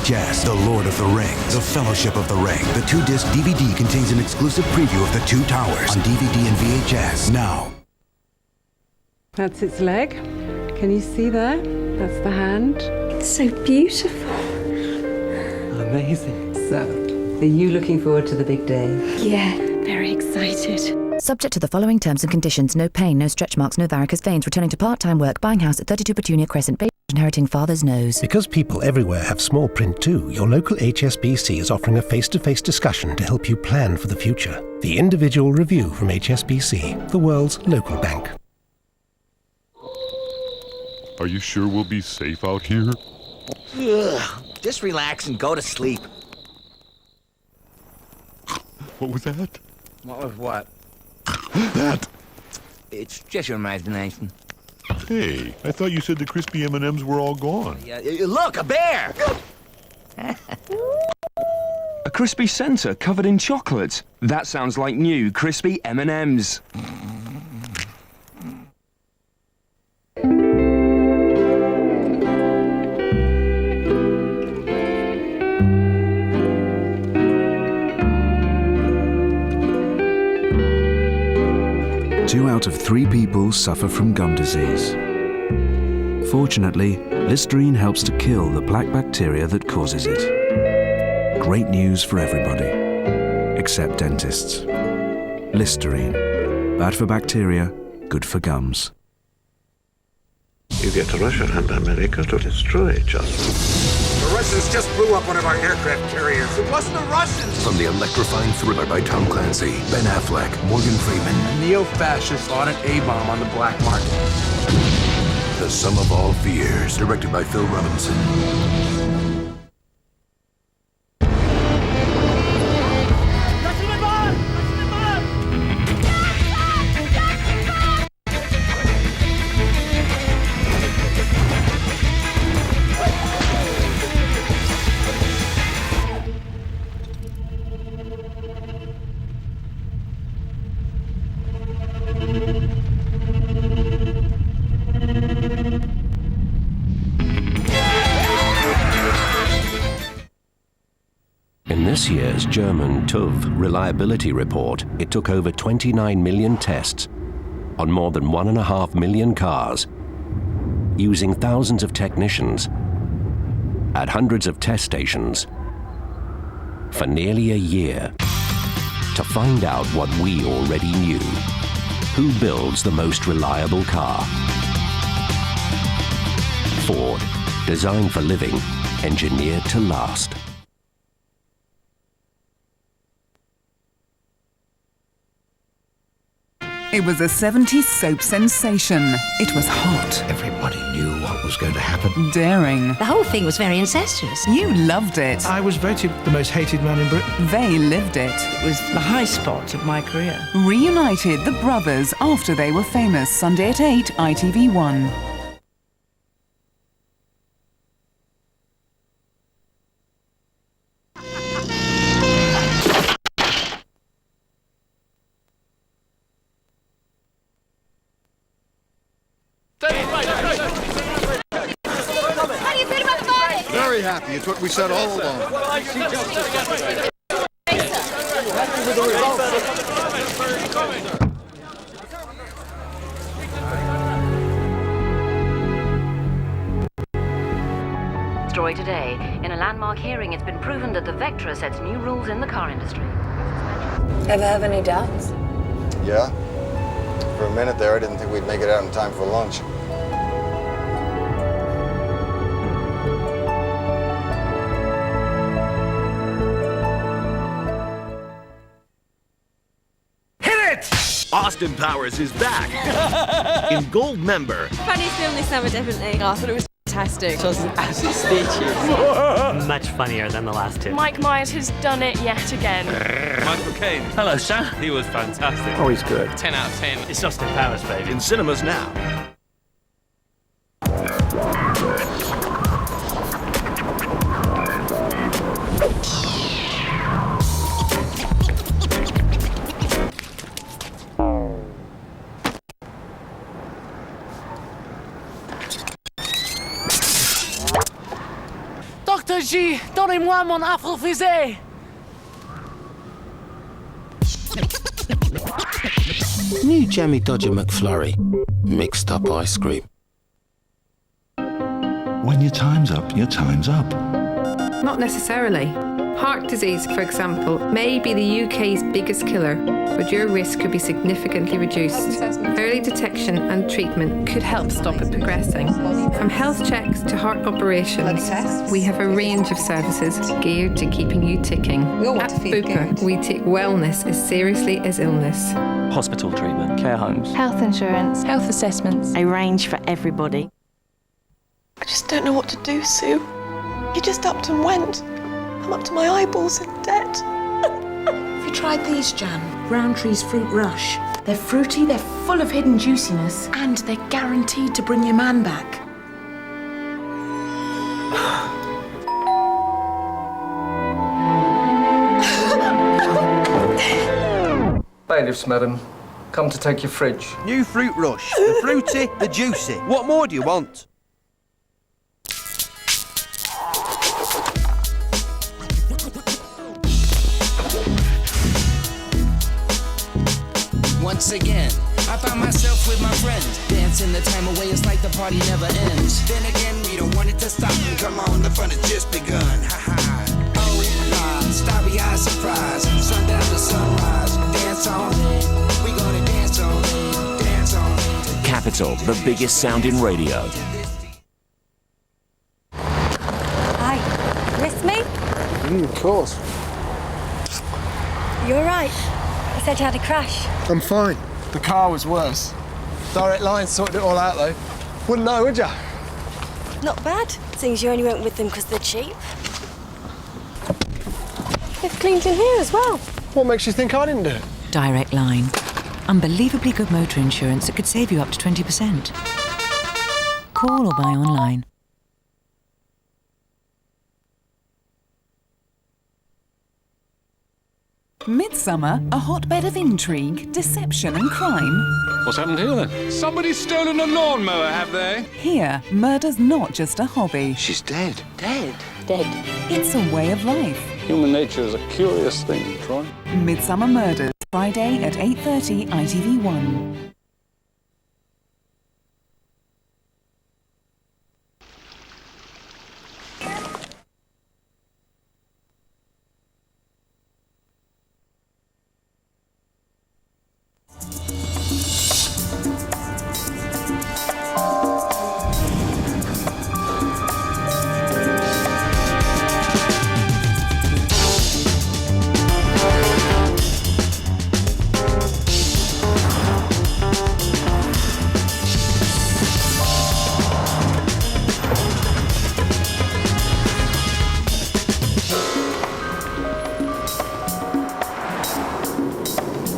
VHS, The Lord of the Rings, The Fellowship of the Ring. The 2-disc DVD contains an exclusive preview of The Two Towers on DVD and VHS now. That's its leg. Can you see there? That's the hand. It's so beautiful. Amazing. So, are you looking forward to the big day? Yeah, very excited. Subject to the following terms and conditions: no pain, no stretch marks, no varicose veins, returning to part-time work, buying house at 32 Petunia Crescent, inheriting father's nose. Because people everywhere have small print too, your local HSBC is offering a face-to-face discussion to help you plan for the future. The Individual Review from HSBC, the world's local bank. Are you sure we'll be safe out here? Ugh, just relax and go to sleep. What was that? What was what? That! It's just your imagination. Hey, I thought you said the crispy M&Ms were all gone. Yeah, look, a bear! A crispy centre covered in chocolate. That sounds like new crispy M&Ms. 2 out of 3 people suffer from gum disease. Fortunately, Listerine helps to kill the black bacteria that causes it. Great news for everybody, except dentists. Listerine. Bad for bacteria, good for gums. You get to Russia and America to destroy each other. The Russians just blew up one of our aircraft carriers. It wasn't the Russians! From the electrifying thriller by Tom Clancy, Ben Affleck, Morgan Freeman. A neo-fascist bought an A-bomb on the black market. The Sum of All Fears, directed by Phil Robinson. In this year's German TÜV reliability report, it took over 29 million tests on more than 1.5 million cars, using thousands of technicians at hundreds of test stations for nearly a year to find out what we already knew. Who builds the most reliable car? Ford, designed for living, engineered to last. It was a 70s soap sensation. It was hot. Everybody knew what was going to happen. Daring. The whole thing was very incestuous. You loved it. I was voted the most hated man in Britain. They lived it. It was the high spot of my career. Reunited, the brothers, after they were famous. Sunday at 8, ITV1. Very happy. It's what we said all along. Story today. In a landmark hearing, it's been proven that the Vectra sets new rules in the car industry. Ever have any doubts? Yeah. For a minute there, I didn't think we'd make it out in time for lunch. Austin Powers is back in Gold Member. Funniest film this summer, definitely. I thought it was fantastic. It was absolutely stitches. Much funnier than the last two. Mike Myers has done it yet again. Michael Caine. Hello, sir. He was fantastic. Oh, he's good. 10 out of 10. It's Austin Powers, baby. In cinemas now. Dr. Régie, donnez-moi mon afro-fusée. New Jammy Dodger McFlurry. Mixed up ice cream. When your time's up, your time's up. Not necessarily. Heart disease, for example, may be the UK's biggest killer, but your risk could be significantly reduced. Early detection and treatment could help stop it progressing. From health checks to heart operations, we have a range of services geared to keeping you ticking. At Bupa, we take wellness as seriously as illness. Hospital treatment, care homes, Health insurance, health assessments, a range for everybody. I just don't know what to do, Sue. You just upped and went. I'm up to my eyeballs in debt. Have you tried these, Jan? Rowntree's Fruit Rush. They're fruity, they're full of hidden juiciness, and they're guaranteed to bring your man back. Bailiffs, madam. Come to take your fridge. New Fruit Rush. The fruity, the juicy. What more do you want? Once again, I found myself with my friends, dancing the time away, it's like the party never ends. Then again, we don't want it to stop. Come on, the fun has just begun. Ha ha. Oh, starry-eyed surprise. Sundown to sunrise. Dance all day. We gonna dance all day. Dance all day. Capital, the biggest sound in radio. Hi. Miss me? Of course. You all right? You said you had a crash. I'm fine. The car was worse. Direct Line sorted it all out, though. Wouldn't know, would ya? Not bad, seeing as you only went with them because they're cheap. They've cleaned in here as well. What makes you think I didn't do it? Direct Line. Unbelievably good motor insurance that could save you up to 20%. Call or buy online. Midsummer, a hotbed of intrigue, deception and crime. What's happened here then? Somebody's stolen a lawnmower, have they? Here, murder's not just a hobby. She's dead. Dead. It's a way of life. Human nature is a curious thing, Troy. Midsummer Murders, Friday at 8:30 ITV1.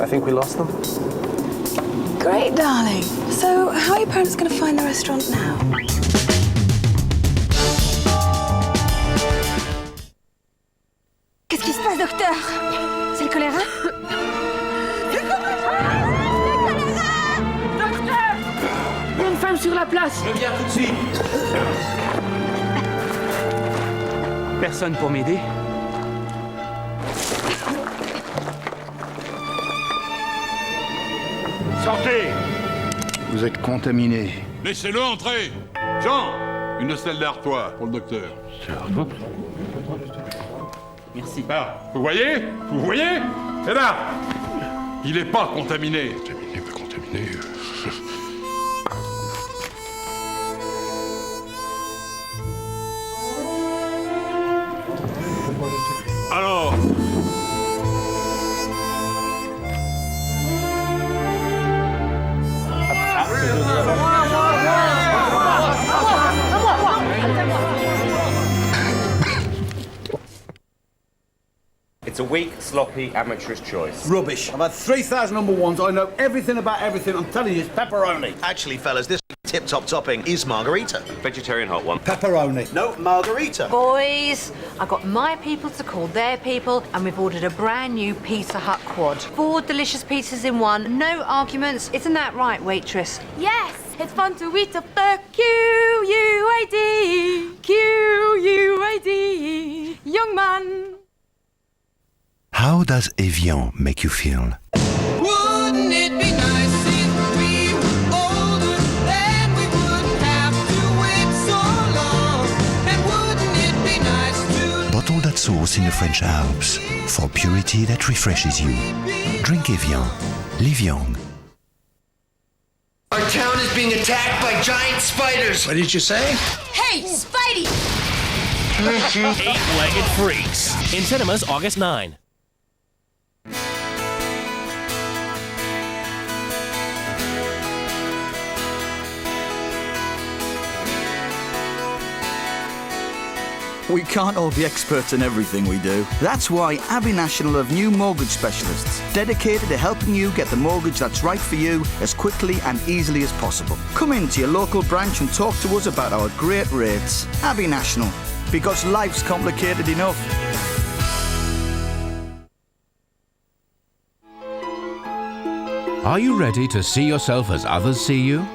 I think we lost them. Great, darling. So, how are your parents going to find the restaurant now? Qu'est-ce qui se passe, docteur? C'est le choléra? Docteur! Une femme sur la place. Je viens tout de suite. Personne pour m'aider? Sortez! Vous êtes contaminé. Laissez-le entrer! Jean! Une selle d'Artois pour le docteur. Merci. Là, vous voyez? Vous voyez? C'est là! Il n'est pas contaminé. Contaminé, pas contaminé. Alors... It's a weak, sloppy, amateurish choice. Rubbish. I've had 3,000 number ones. I know everything about everything. I'm telling you, it's pepperoni. Actually, fellas, this tip-top topping is margarita. Vegetarian hot one. Pepperoni. No, margarita. Boys, I got my people to call their people, and we've ordered a brand new Pizza Hut quad. 4 delicious pizzas in one, no arguments. Isn't that right, waitress? Yes. It's fun to eat up the Q-U-A-D, Q-U-A-D, young man. How does Evian make you feel? Wouldn't it be nice if we were older, then we wouldn't have to wait so long? And wouldn't it be nice to Bottle that source in the French Alps for purity that refreshes you. Drink Evian. Live young. Our town is being attacked by giant spiders. What did you say? Hey, Spidey! Eight-Legged Freaks. In cinemas August 9. We can't all be experts in everything we do. That's why Abbey National have new mortgage specialists, dedicated to helping you get the mortgage that's right for you as quickly and easily as possible. Come into your local branch and talk to us about our great rates. Abbey National, because life's complicated enough. Are you ready to see yourself as others see you?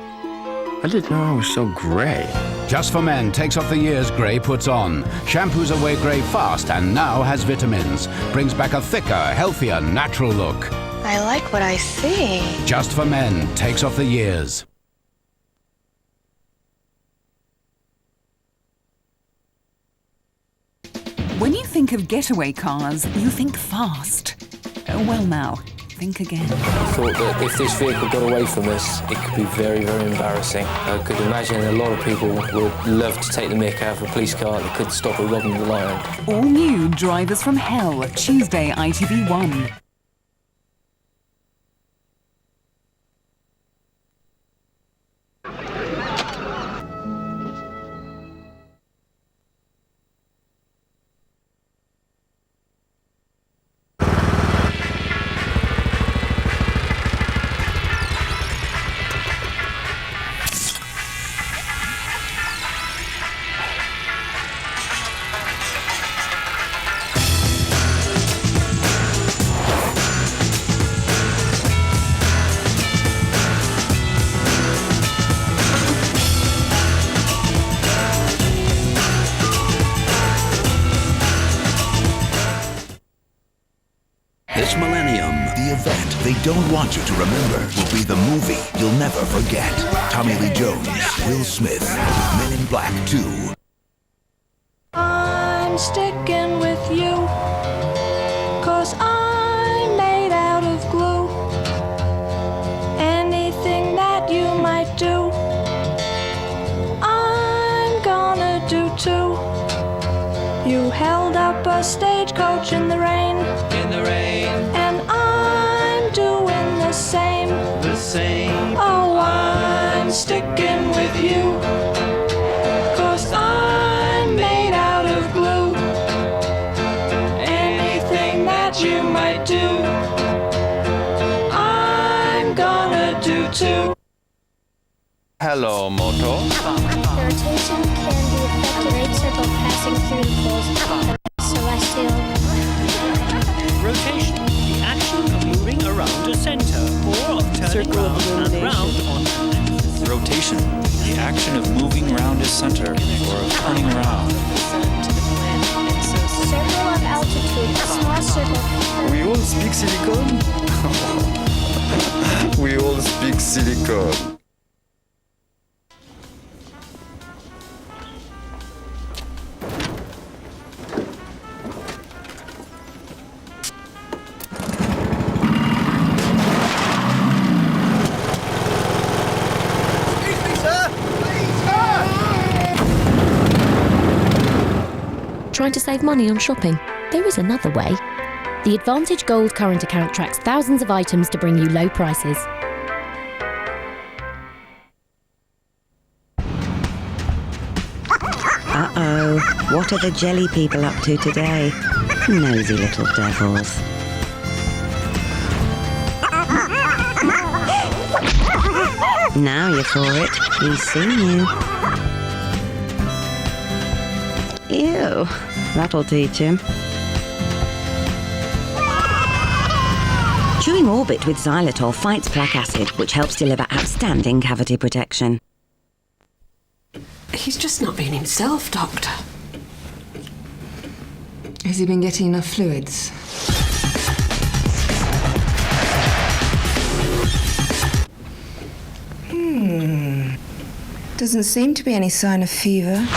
I didn't know I was so grey. Just for Men takes off the years grey puts on. Shampoos away grey fast and now has vitamins. Brings back a thicker, healthier, natural look. I like what I see. Just for Men takes off the years. When you think of getaway cars, you think fast. Well now, think again. I thought that if this vehicle got away from us, it could be very, very embarrassing. I could imagine a lot of people would love to take the mick out of a police car that could stop a robbing the line. All new Drivers from Hell, Tuesday, ITV1. This millennium, the event they don't want you to remember will be the movie you'll never forget. Tommy Lee Jones, Will Smith, Men in Black 2. I'm sticking with you, 'cause I'm made out of glue. Anything that you might do, I'm gonna do too. You held up a stagecoach in the rain. in the rain? And I'm doing the same. The same. Oh, I'm sticking with you, 'cause I'm made out of glue. Anything that you might do, I'm gonna do too. Hello, Moto. The rotation can be affected by a circle passing through the poles of the celestial. Rotation, the action of moving around a center or of turning round and round on an axis. Rotation, the action of moving round a center or of turning around. Circle of altitude, a small circle. We all speak silicone? We all speak silicone. Trying to save money on shopping? There is another way. The Advantage Gold current account tracks thousands of items to bring you low prices. Uh-oh, what are the jelly people up to today? Nosy little devils. Now you're for it. He's seen you. Ew, that'll teach him. Choo Doing Orbit with xylitol fights plaque acid, which helps deliver outstanding cavity protection. He's just not being himself, Doctor. Has he been getting enough fluids? Doesn't seem to be any sign of fever.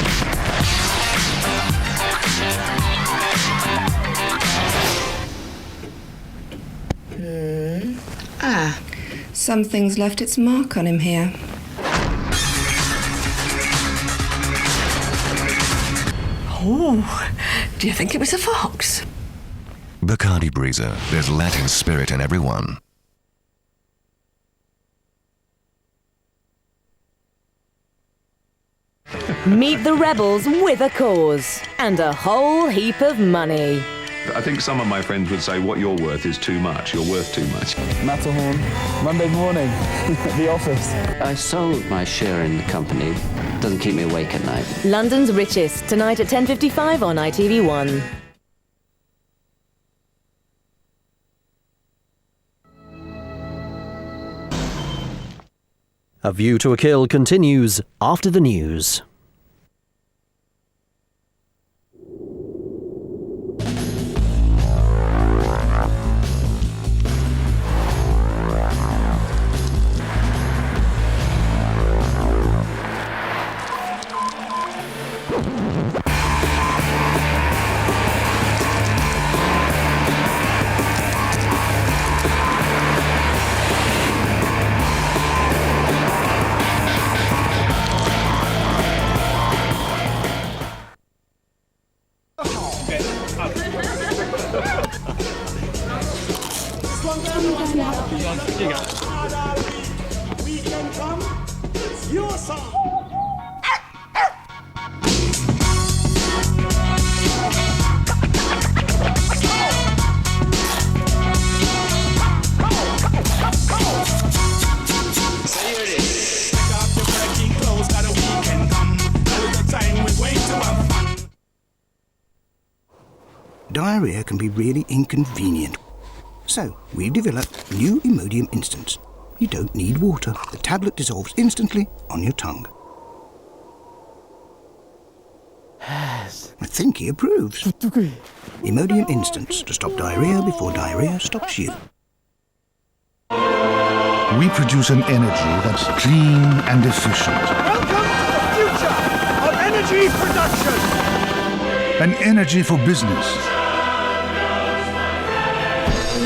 Something's left its mark on him here. Oh, do you think it was a fox? Bacardi Breezer. There's Latin spirit in everyone. Meet the rebels with a cause and a whole heap of money. I think some of my friends would say what you're worth is too much. You're worth too much. Matterhorn, Monday morning, at the office. I sold my share in the company. Doesn't keep me awake at night. London's Richest, tonight at 10:55 on ITV1. A View to a Kill continues after the news. Diarrhea can be really inconvenient. So, we've developed new Imodium Instants. You don't need water. The tablet dissolves instantly on your tongue. I think he approves. Imodium Instants to stop diarrhea before diarrhea stops you. We produce an energy that's clean and efficient. Welcome to the future of energy production! An energy for business.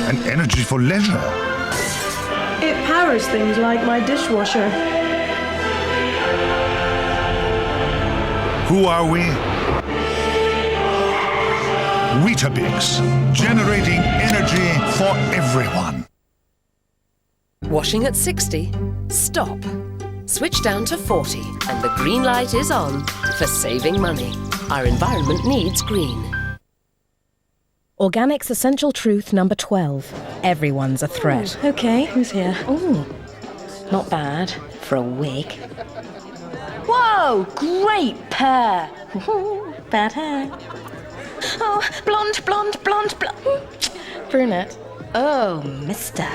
An energy for leisure. It powers things like my dishwasher. Who are we? Weetabix, generating energy for everyone. Washing at 60? Stop. Switch down to 40 and the green light is on for saving money. Our environment needs green. Organics Essential Truth number 12. Everyone's a threat. Ooh, okay, who's here? Ooh, not bad for a wig. Whoa, great pair. Bad hair. Oh, blonde. Brunette. Oh, mister.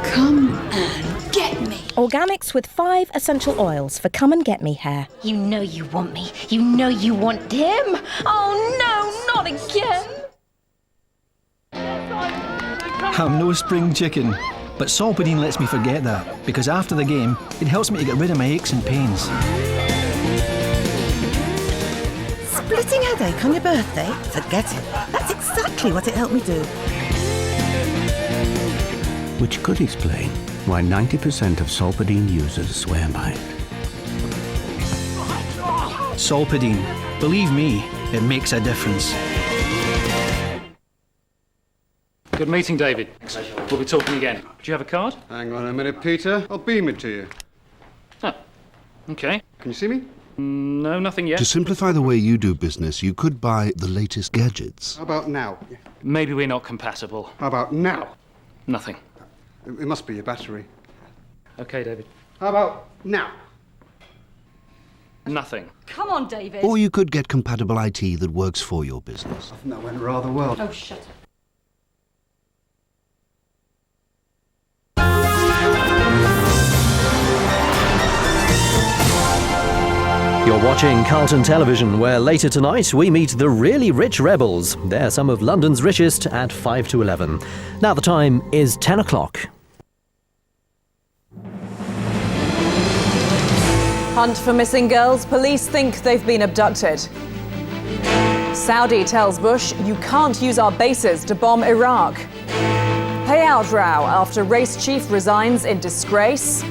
Come and get me. Organics with 5 essential oils for come and get me hair. You know you want me. You know you want him. Oh no, not again. I'm no spring chicken, but Solpadeine lets me forget that, because after the game, it helps me to get rid of my aches and pains. Splitting headache on your birthday? Forget it. That's exactly what it helped me do. Which could explain why 90% of Solpadeine users swear by it. Solpadeine. Believe me, it makes a difference. Good meeting, David. We'll be talking again. Do you have a card? Hang on a minute, Peter. I'll beam it to you. Oh, okay. Can you see me? No, nothing yet. To simplify the way you do business, you could buy the latest gadgets. How about now? Maybe we're not compatible. How about now? Nothing. It must be your battery. Okay, David. How about now? Nothing. Come on, David. Or you could get compatible IT that works for your business. That went rather well. Oh, shut up. You're watching Carlton Television, where later tonight we meet the really rich rebels. They're some of London's richest at 5 to 11. Now the time is 10 o'clock. Hunt for missing girls. Police think they've been abducted. Saudi tells Bush, you can't use our bases to bomb Iraq. Payout row after race chief resigns in disgrace.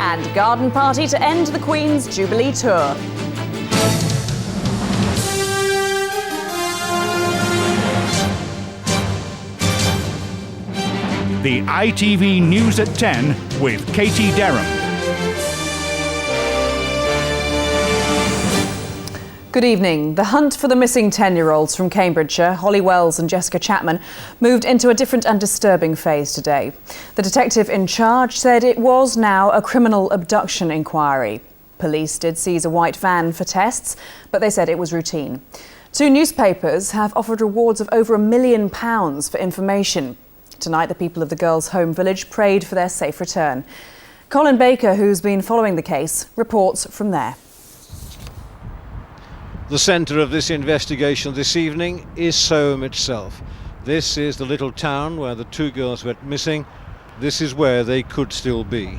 And garden party to end the Queen's Jubilee tour. The ITV News at 10 with Katie Derham. Good evening. The hunt for the missing 10-year-olds from Cambridgeshire, Holly Wells and Jessica Chapman, moved into a different and disturbing phase today. The detective in charge said it was now a criminal abduction inquiry. Police did seize a white van for tests, but they said it was routine. 2 newspapers have offered rewards of over £1 million for information. Tonight, the people of the girls' home village prayed for their safe return. Colin Baker, who's been following the case, reports from there. The centre of this investigation this evening is Soham itself. This is the little town where the 2 girls went missing. This is where they could still be.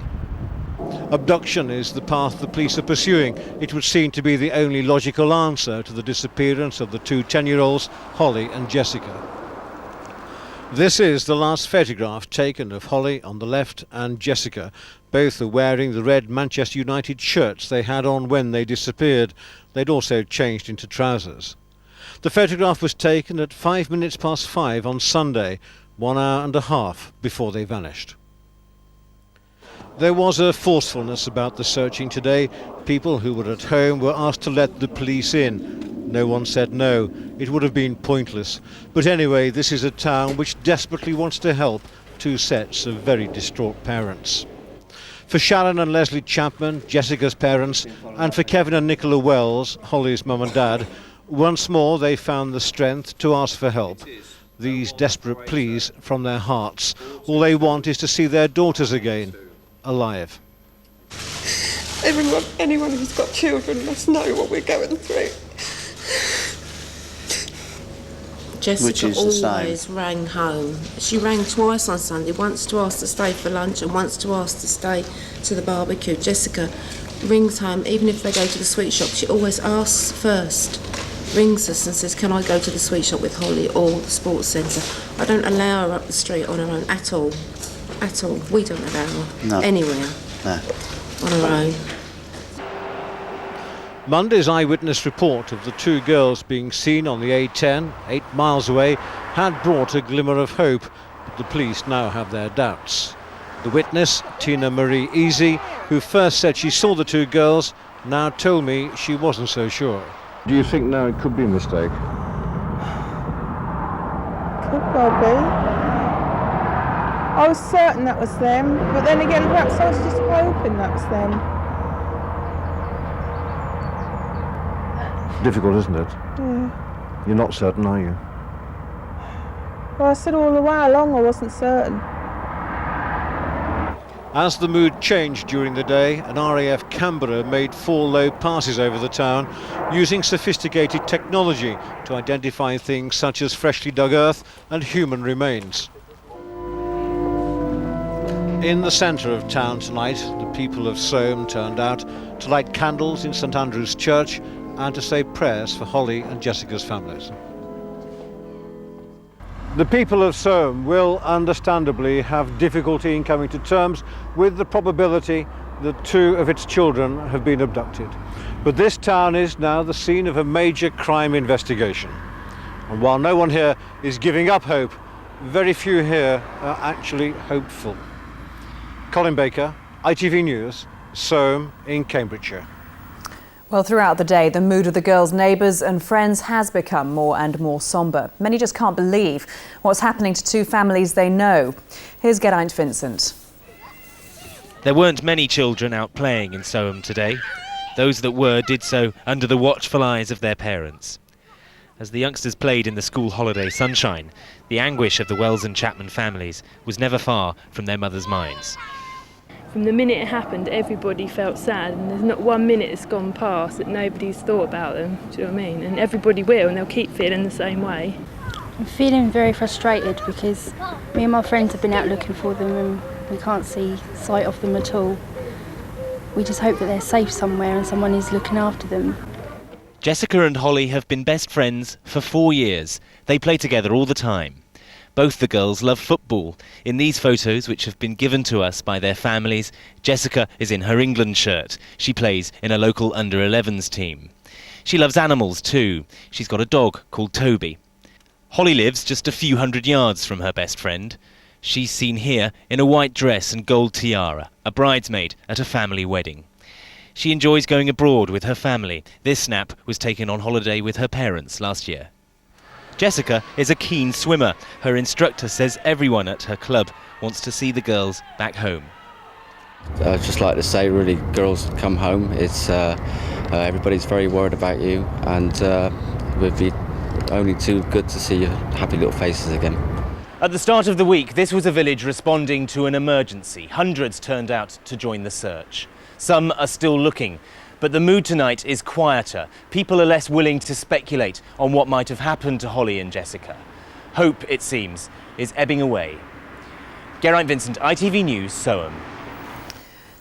Abduction is the path the police are pursuing. It would seem to be the only logical answer to the disappearance of the 2 10-year-olds, Holly and Jessica. This is the last photograph taken of Holly on the left and Jessica. Both are wearing the red Manchester United shirts they had on when they disappeared. They'd also changed into trousers. The photograph was taken at 5 minutes past 5 on Sunday, 1 hour and a half before they vanished. There was a forcefulness about the searching today. People who were at home were asked to let the police in. No one said no. It would have been pointless. But anyway, this is a town which desperately wants to help 2 sets of very distraught parents. For Sharon and Leslie Chapman, Jessica's parents, and for Kevin and Nicola Wells, Holly's mum and dad, once more they found the strength to ask for help. These desperate pleas from their hearts. All they want is to see their daughters again, alive. Anyone who's got children must know what we're going through. Jessica always rang home. She rang twice on Sunday, once to ask to stay for lunch and once to ask to stay to the barbecue. Jessica rings home, even if they go to the sweet shop, she always asks first, rings us and says, can I go to the sweet shop with Holly or the sports centre? I don't allow her up the street on her own at all. At all. We don't allow her anywhere on her own. Monday's eyewitness report of the 2 girls being seen on the A10, 8 miles away, had brought a glimmer of hope, but the police now have their doubts. The witness, Tina Marie Easy, who first said she saw the 2 girls, now told me she wasn't so sure. Do you think now it could be a mistake? Could well be. I was certain that was them, but then again, perhaps I was just hoping that was them. Difficult, isn't it? Yeah. You're not certain, are you? Well, I said all the way along I wasn't certain. As the mood changed during the day, an RAF Canberra made 4 low passes over the town, using sophisticated technology to identify things such as freshly dug earth and human remains. In the centre of town tonight, the people of Soham turned out to light candles in St Andrew's Church and to say prayers for Holly and Jessica's families. The people of Soham will understandably have difficulty in coming to terms with the probability that 2 of its children have been abducted. But this town is now the scene of a major crime investigation. And while no one here is giving up hope, very few here are actually hopeful. Colin Baker, ITV News, Soham in Cambridgeshire. Well, throughout the day, the mood of the girls' neighbours and friends has become more and more sombre. Many just can't believe what's happening to 2 families they know. Here's Geraint Vincent. There weren't many children out playing in Soham today. Those that were did so under the watchful eyes of their parents. As the youngsters played in the school holiday sunshine, the anguish of the Wells and Chapman families was never far from their mothers' minds. from the minute it happened, everybody felt sad, and there's not 1 minute that's gone past that nobody's thought about them, do you know what I mean? And everybody will, and they'll keep feeling the same way. I'm feeling very frustrated because me and my friends have been out looking for them and we can't see sight of them at all. We just hope that they're safe somewhere and someone is looking after them. Jessica and Holly have been best friends for 4 years. They play together all the time. Both the girls love football. In these photos, which have been given to us by their families, Jessica is in her England shirt. She plays in a local under-11s team. She loves animals too. She's got a dog called Toby. Holly lives just a few hundred yards from her best friend. She's seen here in a white dress and gold tiara, a bridesmaid at a family wedding. She enjoys going abroad with her family. This snap was taken on holiday with her parents last year. Jessica is a keen swimmer. Her instructor says everyone at her club wants to see the girls back home. I'd just like to say, really, girls, come home. It's everybody's very worried about you, and it would be only too good to see your happy little faces again. At the start of the week, this was a village responding to an emergency. Hundreds turned out to join the search. Some are still looking, but the mood tonight is quieter. People are less willing to speculate on what might have happened to Holly and Jessica. Hope, it seems, is ebbing away. Geraint Vincent, ITV News, Soham.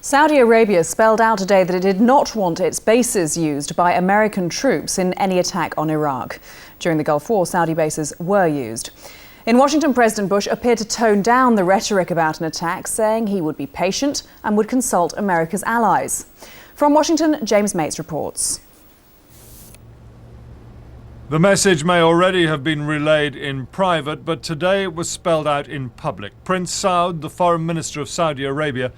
Saudi Arabia spelled out today that it did not want its bases used by American troops in any attack on Iraq. During the Gulf War, Saudi bases were used. In Washington, President Bush appeared to tone down the rhetoric about an attack, saying he would be patient and would consult America's allies. From Washington, James Mates reports. The message may already have been relayed in private, but today it was spelled out in public. Prince Saud, the Foreign Minister of Saudi Arabia,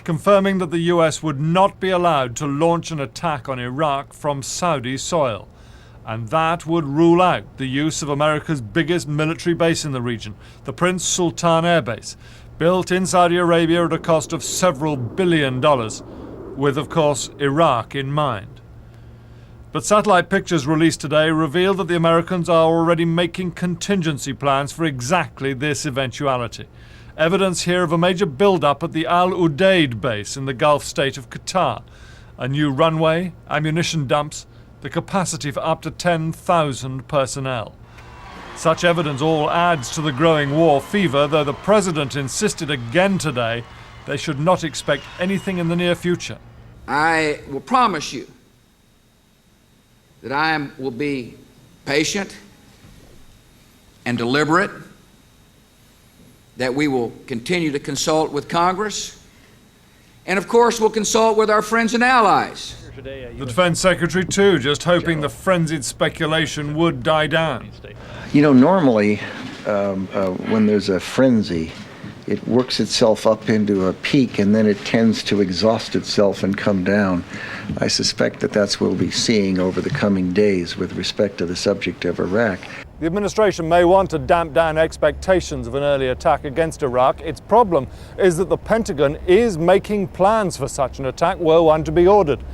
confirming that the US would not be allowed to launch an attack on Iraq from Saudi soil. And that would rule out the use of America's biggest military base in the region, the Prince Sultan Air Base, built in Saudi Arabia at a cost of several $1 billion, with, of course, Iraq in mind. But satellite pictures released today reveal that the Americans are already making contingency plans for exactly this eventuality. Evidence here of a major build-up at the Al Udeid base in the Gulf state of Qatar. A new runway, ammunition dumps, the capacity for up to 10,000 personnel. Such evidence all adds to the growing war fever, though the president insisted again today they should not expect anything in the near future. I will promise you that I will be patient and deliberate, that we will continue to consult with Congress, and of course we'll consult with our friends and allies. The Defense Secretary too, just hoping the frenzied speculation would die down. You know, normally when there's a frenzy, it works itself up into a peak and then it tends to exhaust itself and come down. I suspect that that's what we'll be seeing over the coming days with respect to the subject of Iraq. The administration may want to damp down expectations of an early attack against Iraq. Its problem is that the Pentagon is making plans for such an attack were one to be ordered.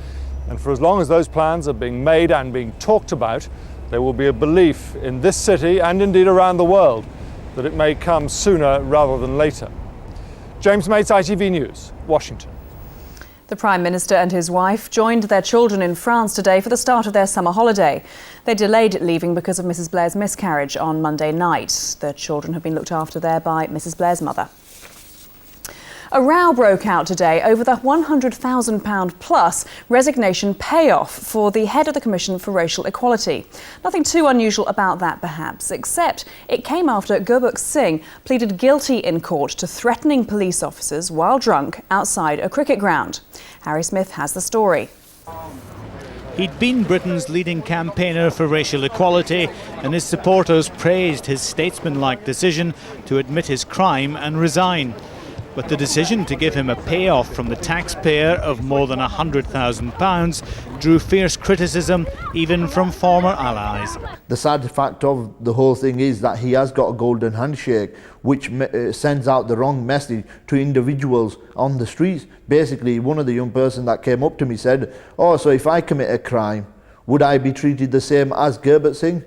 And for as long as those plans are being made and being talked about, there will be a belief in this city and indeed around the world that it may come sooner rather than later. James Mates, ITV News, Washington. The Prime Minister and his wife joined their children in France today for the start of their summer holiday. They delayed leaving because of Mrs. Blair's miscarriage on Monday night. The children have been looked after there by Mrs. Blair's mother. A row broke out today over the £100,000 plus resignation payoff for the head of the Commission for Racial Equality. Nothing too unusual about that, perhaps, except it came after Gurbuk Singh pleaded guilty in court to threatening police officers while drunk outside a cricket ground. Harry Smith has the story. He'd been Britain's leading campaigner for racial equality, and his supporters praised his statesmanlike decision to admit his crime and resign. But the decision to give him a payoff from the taxpayer of more than £100,000 drew fierce criticism even from former allies. The sad fact of the whole thing is that he has got a golden handshake, which sends out the wrong message to individuals on the streets. Basically, one of the young person that came up to me said, "Oh, so if I commit a crime, would I be treated the same as Gurbuk Singh?"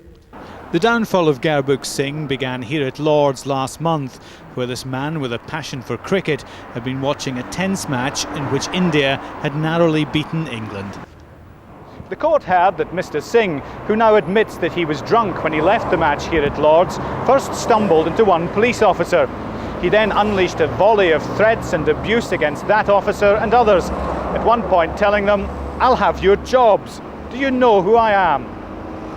The downfall of Gurmukh Singh began here at Lord's last month, where this man with a passion for cricket had been watching a tense match in which India had narrowly beaten England. The court held that Mr. Singh, who now admits that he was drunk when he left the match here at Lord's, first stumbled into one police officer. He then unleashed a volley of threats and abuse against that officer and others, at one point telling them, "I'll have your jobs. Do you know who I am?"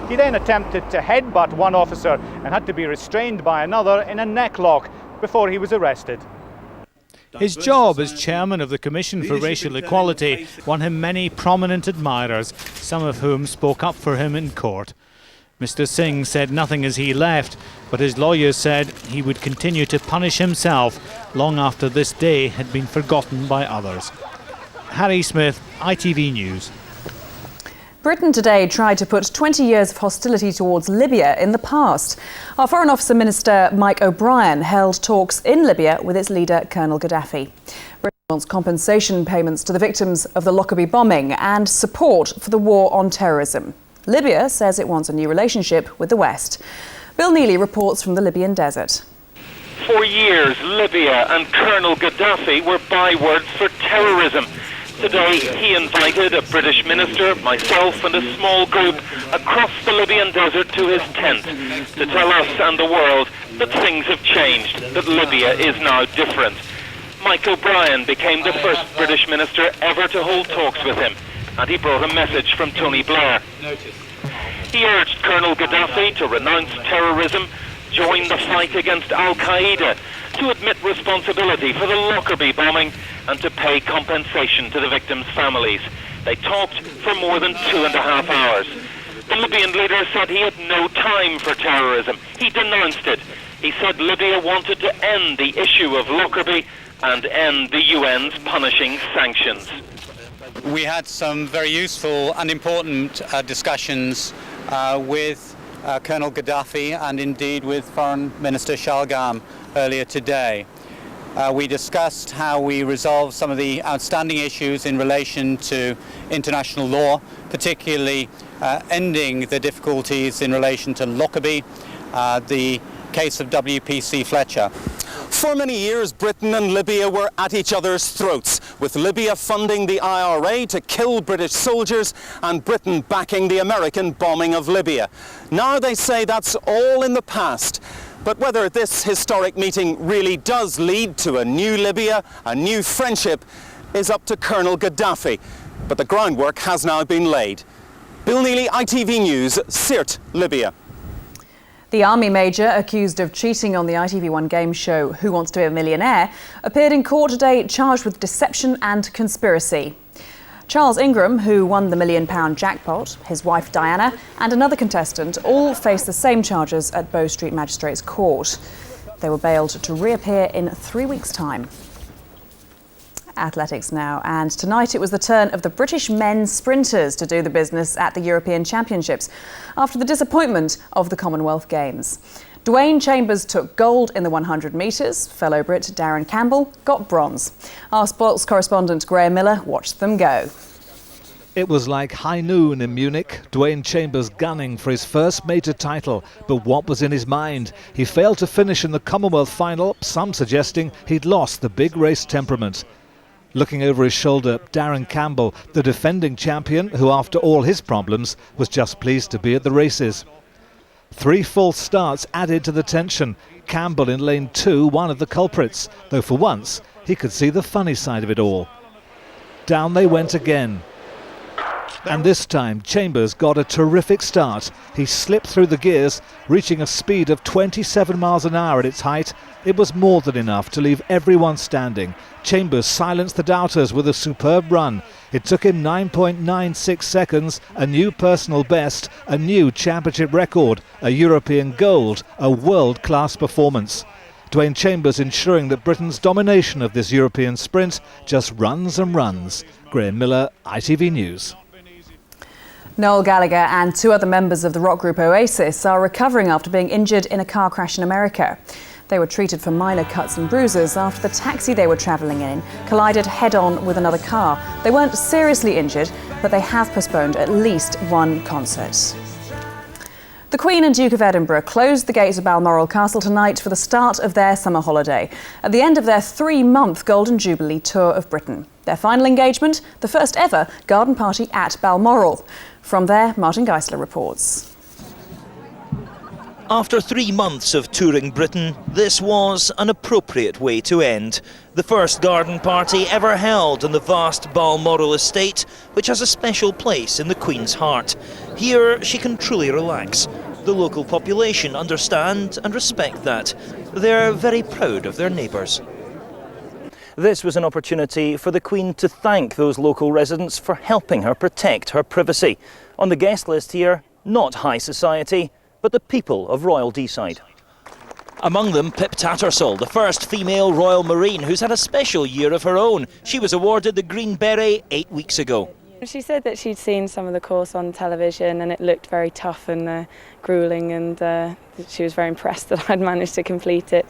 He then attempted to headbutt one officer and had to be restrained by another in a necklock before he was arrested. His job as chairman of the Commission for Racial Equality won him many prominent admirers, some of whom spoke up for him in court. Mr. Singh said nothing as he left, but his lawyers said he would continue to punish himself long after this day had been forgotten by others. Harry Smith, ITV News. Britain today tried to put 20 years of hostility towards Libya in the past. Our Foreign Office Minister Mike O'Brien held talks in Libya with its leader Colonel Gaddafi. Britain wants compensation payments to the victims of the Lockerbie bombing and support for the war on terrorism. Libya says it wants a new relationship with the West. Bill Neely reports from the Libyan desert. For years, Libya and Colonel Gaddafi were bywords for terrorism. Today, he invited a British minister, myself and a small group across the Libyan desert to his tent to tell us and the world that things have changed, that Libya is now different. Mike O'Brien became the first British minister ever to hold talks with him, and he brought a message from Tony Blair. He urged Colonel Gaddafi to renounce terrorism, join the fight against Al-Qaeda, to admit responsibility for the Lockerbie bombing and to pay compensation to the victims' families. They talked for more than 2.5 hours. The Libyan leader said he had no time for terrorism. He denounced it. He said Libya wanted to end the issue of Lockerbie and end the UN's punishing sanctions. We had some very useful and important discussions with Colonel Gaddafi and indeed with Foreign Minister Shalgam earlier today. We discussed how we resolve some of the outstanding issues in relation to international law, particularly ending the difficulties in relation to Lockerbie, the case of WPC Fletcher. For many years, Britain and Libya were at each other's throats, with Libya funding the IRA to kill British soldiers and Britain backing the American bombing of Libya. Now they say that's all in the past. But whether this historic meeting really does lead to a new Libya, a new friendship, is up to Colonel Gaddafi. But the groundwork has now been laid. Bill Neely, ITV News, Sirte, Libya. The army major accused of cheating on the ITV1 game show Who Wants to Be a Millionaire appeared in court today charged with deception and conspiracy. Charles Ingram, who won the £1 million jackpot, his wife Diana and another contestant all face the same charges at Bow Street Magistrates Court. They were bailed to reappear in 3 weeks' time. Athletics now, and tonight it was the turn of the British men's sprinters to do the business at the European Championships after the disappointment of the Commonwealth Games. Dwayne Chambers took gold in the 100 metres. Fellow Brit Darren Campbell got bronze. Our sports correspondent Graham Miller watched them go. It was like high noon in Munich, Dwayne Chambers gunning for his first major title. But what was in his mind? He failed to finish in the Commonwealth final, some suggesting he'd lost the big race temperament. Looking over his shoulder, Darren Campbell, the defending champion, who after all his problems was just pleased to be at the races. 3 false starts added to the tension. Campbell in lane 2, one of the culprits, though for once he could see the funny side of it all. Down they went again. And this time Chambers got a terrific start. He slipped through the gears, reaching a speed of 27 miles an hour at its height. It was more than enough to leave everyone standing. Chambers silenced the doubters with a superb run. It took him 9.96 seconds, a new personal best, a new championship record, a European gold, a world-class performance. Dwayne Chambers ensuring that Britain's domination of this European sprint just runs and runs. Graham Miller, ITV News. Noel Gallagher and 2 other members of the rock group Oasis are recovering after being injured in a car crash in America. They were treated for minor cuts and bruises after the taxi they were travelling in collided head-on with another car. They weren't seriously injured, but they have postponed at least one concert. The Queen and Duke of Edinburgh closed the gates of Balmoral Castle tonight for the start of their summer holiday, at the end of their 3-month Golden Jubilee tour of Britain. Their final engagement, the first ever garden party at Balmoral. From there, Martin Geisler reports. After 3 months of touring Britain, this was an appropriate way to end. The first garden party ever held on the vast Balmoral estate, which has a special place in the Queen's heart. Here she can truly relax. The local population understand and respect that. They're very proud of their neighbours. This was an opportunity for the Queen to thank those local residents for helping her protect her privacy. On the guest list here, not high society, but the people of Royal Deeside. Among them, Pip Tattersall, the first female Royal Marine who's had a special year of her own. She was awarded the Green Beret 8 weeks ago. She said that she'd seen some of the course on television and it looked very tough and gruelling, and she was very impressed that I'd managed to complete it.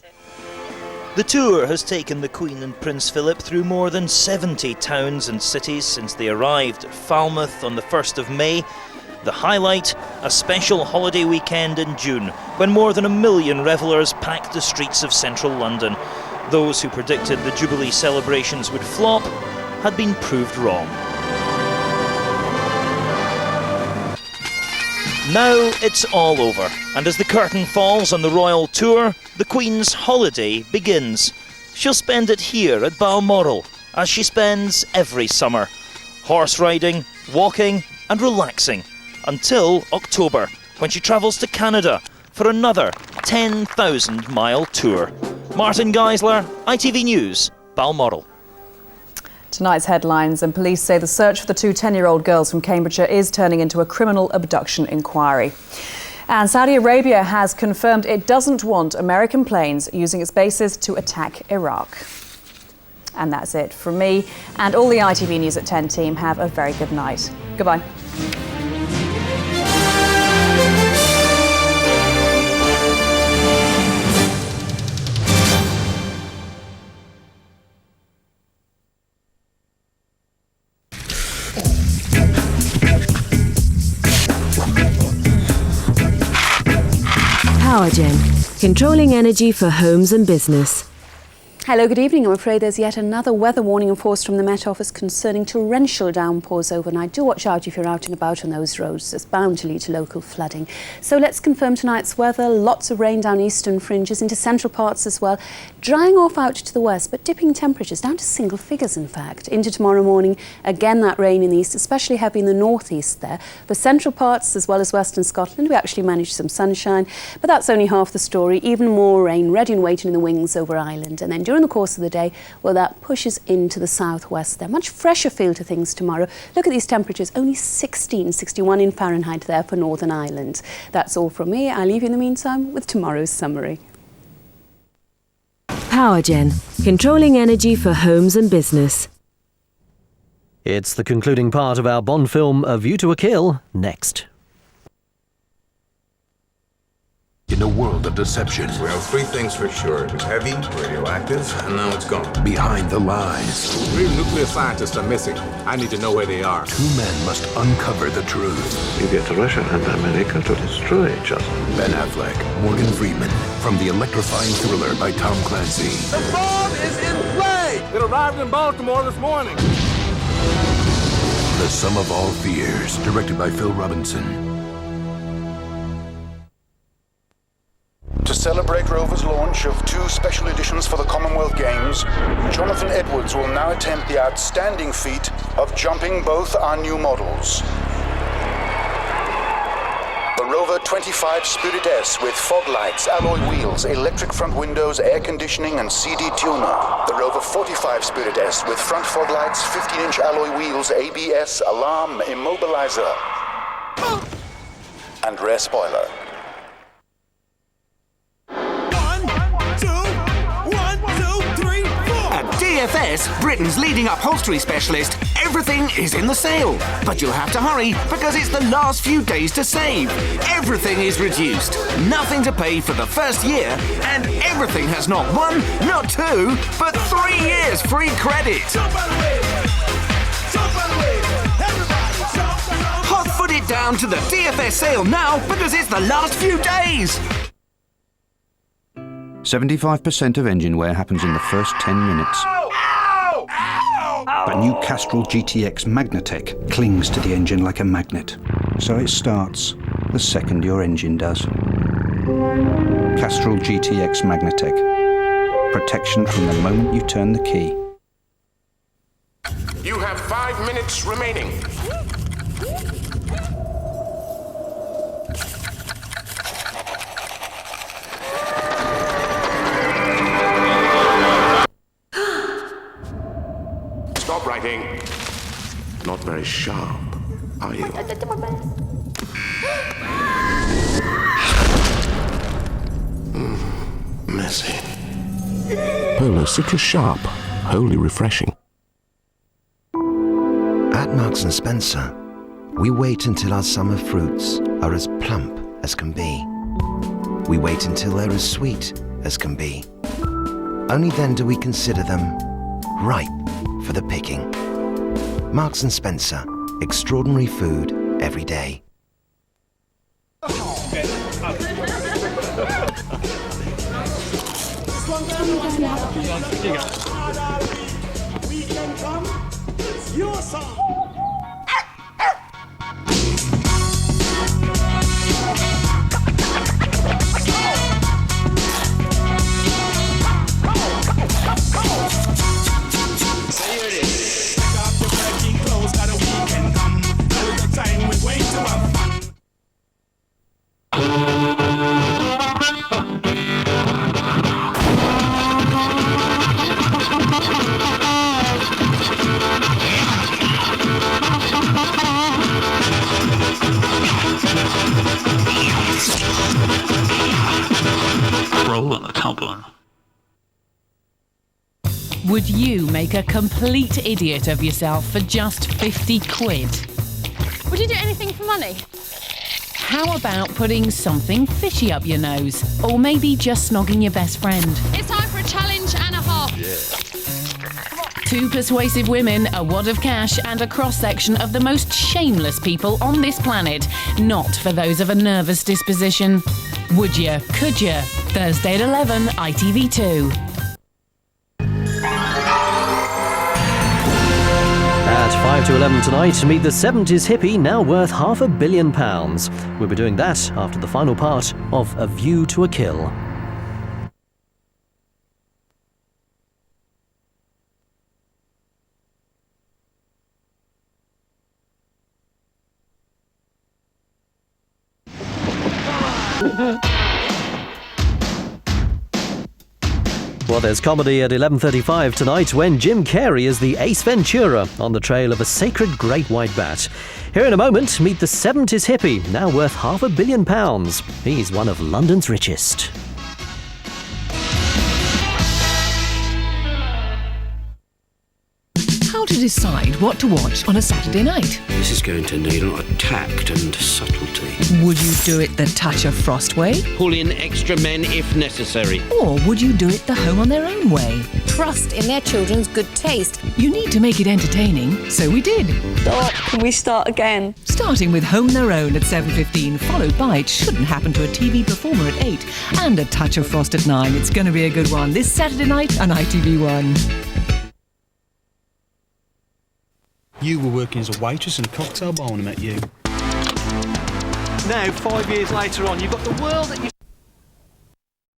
The tour has taken the Queen and Prince Philip through more than 70 towns and cities since they arrived at Falmouth on the 1st of May. The highlight, a special holiday weekend in June, when more than 1 million revellers packed the streets of central London. Those who predicted the Jubilee celebrations would flop had been proved wrong. Now it's all over, and as the curtain falls on the royal tour, the Queen's holiday begins. She'll spend it here at Balmoral, as she spends every summer. Horse riding, walking and relaxing, until October, when she travels to Canada for another 10,000-mile tour. Martin Geisler, ITV News, Balmoral. Tonight's headlines, and police say the search for the 2 10-year-old girls from Cambridgeshire is turning into a criminal abduction inquiry. And Saudi Arabia has confirmed it doesn't want American planes using its bases to attack Iraq. And that's it from me and all the ITV News at 10 team. Have a very good night. Goodbye. PowerGen, controlling energy for homes and business. Hello, good evening. I'm afraid there's yet another weather warning enforced from the Met Office concerning torrential downpours overnight. Do watch out if you're out and about on those roads. It's bound to lead to local flooding. So let's confirm tonight's weather. Lots of rain down eastern fringes into central parts as well. Drying off out to the west, but dipping temperatures down to single figures, in fact. Into tomorrow morning, again that rain in the east, especially heavy in the northeast there. For central parts as well as western Scotland, we actually managed some sunshine, but that's only half the story. Even more rain ready and waiting in the wings over Ireland. And then during the course of the day, well, that pushes into the southwest there. Much fresher feel to things tomorrow. Look at these temperatures, only 61 in Fahrenheit there for Northern Ireland. That's all from me. I'll leave you in the meantime with tomorrow's summary. PowerGen, controlling energy for homes and business. It's the concluding part of our Bond film A View to a Kill, next. In a world of deception. We have 3 things for sure. It was heavy, radioactive, and now it's gone. Behind the lies. 3 nuclear scientists are missing. I need to know where they are. 2 men must uncover the truth. You get to Russia and America to destroy each other. Ben Affleck, Morgan Freeman, from the electrifying thriller by Tom Clancy. The bomb is in play! It arrived in Baltimore this morning. The Sum of All Fears, directed by Phil Robinson. To celebrate Rover's launch of 2 special editions for the Commonwealth Games, Jonathan Edwards will now attempt the outstanding feat of jumping both our new models. The Rover 25 Spirit S with fog lights, alloy wheels, electric front windows, air conditioning and CD tuner. The Rover 45 Spirit S with front fog lights, 15-inch alloy wheels, ABS, alarm, immobilizer, and rear spoiler. DFS, Britain's leading upholstery specialist, everything is in the sale. But you'll have to hurry because it's the last few days to save. Everything is reduced. Nothing to pay for the first year, and everything has not 1, not 2, but 3 years free credit. Hot foot it down down to the DFS sale now because it's the last few days. 75% of engine wear happens in the first 10 minutes. But new Castrol GTX Magnatec clings to the engine like a magnet. So it starts the second your engine does. Castrol GTX Magnatec. Protection from the moment you turn the key. You have 5 minutes remaining. Stop writing. Not very sharp, are you? Messy. Polar Citrus Sharp. Wholly refreshing. At Marks & Spencer, we wait until our summer fruits are as plump as can be. We wait until they're as sweet as can be. Only then do we consider them ripe for the picking. Marks & Spencer, extraordinary food every day. Your song. Roll on the top one. Would you make a complete idiot of yourself for just 50 quid? Would you do anything for money? How about putting something fishy up your nose? Or maybe just snogging your best friend? It's time for a challenge and a half. Two persuasive women, a wad of cash, and a cross-section of the most shameless people on this planet. Not for those of a nervous disposition. Would you? Could you? Thursday at 11, ITV2. At 5 to 11 tonight, meet the 70s hippie now worth £500 million. We'll be doing that after the final part of A View to a Kill. Well, there's comedy at 11:35 tonight when Jim Carrey is the Ace Ventura on the trail of a sacred great white bat. Here in a moment, meet the 70s hippie, now worth £500 million. He's one of London's richest. How to decide what to watch on a Saturday night? This is going to need a lot of tact and subtlety. Would you do it the Touch of Frost way? Pull in extra men if necessary. Or would you do it the Home on Their Own way? Trust in their children's good taste. You need to make it entertaining, so we did. Stop. Can we start again? Starting with Home Their Own at 7:15, followed by It Shouldn't Happen to a TV Performer at 8, and A Touch of Frost at 9. It's going to be a good one this Saturday night on ITV1. You were working as a waitress in a cocktail bar when I met you. Now, 5 years later on, you've got the world at your